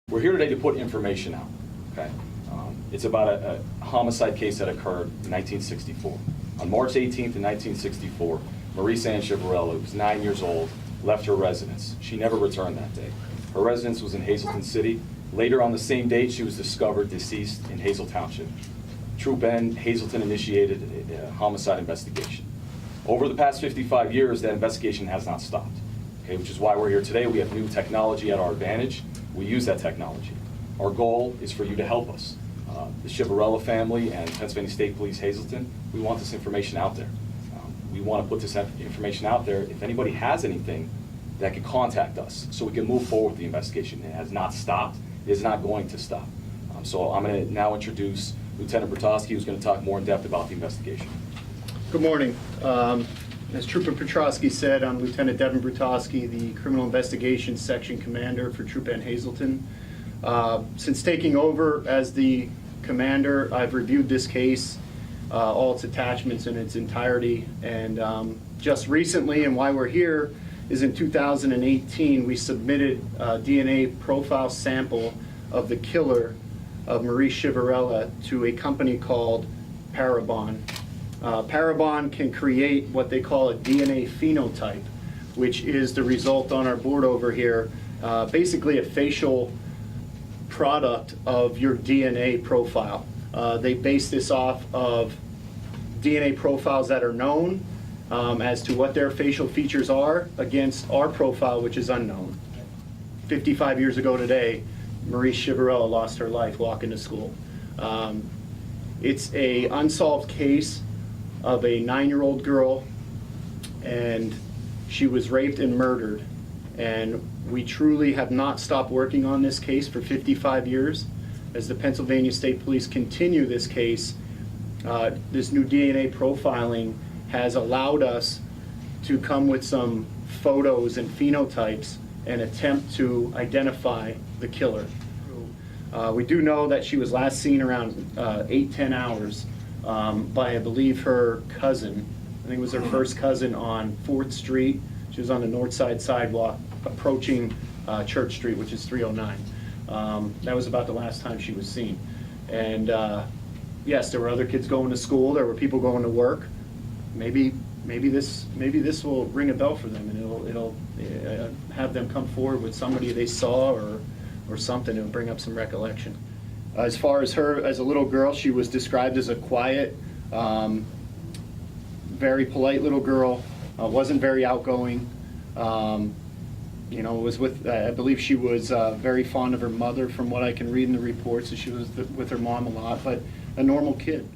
We're here today to put information out, okay? It's about a homicide case that occurred in 1964. On March 18th in 1964, Marise Chiverella, who was 9 years old, left her residence. She never returned that day. Her residence was in Hazleton City. Later on the same date, she was discovered deceased in Hazel Township. Troop N, Hazleton initiated a homicide investigation. Over the past 55 years, that investigation has not stopped, okay, which is why we're here today. We have new technology at our advantage. We use that technology. Our goal is for you to help us. The Chiverella family and Pennsylvania State Police Hazleton, we want this information out there. We want to put this information out there. If anybody has anything, that can contact us so we can move forward with the investigation. It has not stopped. It is not going to stop. So I'm going to now introduce Lieutenant Petrosky, who's going to talk more in depth about the investigation. Good morning. As Trooper Petrosky said, I'm Lieutenant Devin Petrosky, the Criminal Investigations Section Commander for Troop N Hazleton. Since taking over as the commander, I've reviewed this case, all its attachments in its entirety, and just recently, and why we're here, is in 2018 we submitted a DNA profile sample of the killer of Marise Chiverella to a company called Parabon. Parabon can create what they call a DNA phenotype, which is the result on our board over here, basically a facial product of your DNA profile. They base this off of DNA profiles that are known as to what their facial features are against our profile, which is unknown. 55 years ago today, Marise Chiverella lost her life walking to school. It's a unsolved case of a 9-year-old girl, and she was raped and murdered. And we truly have not stopped working on this case for 55 years. As the Pennsylvania State Police continue this case, this new DNA profiling has allowed us to come with some photos and phenotypes and attempt to identify the killer. We do know that she was last seen around 8-10 hours by, I believe, her cousin. I think it was her first cousin on 4th Street. She was on the north side sidewalk approaching Church Street, which is 309. That was about the last time she was seen. And yes, there were other kids going to school. There were people going to work. Maybe this will ring a bell for them, and it'll have them come forward with somebody they saw or something. It'll bring up some recollection. As far as her as a little girl, she was described as a quiet, very polite little girl. Wasn't very outgoing. Was with, I believe she was very fond of her mother from what I can read in the reports. So she was with her mom a lot, but a normal kid.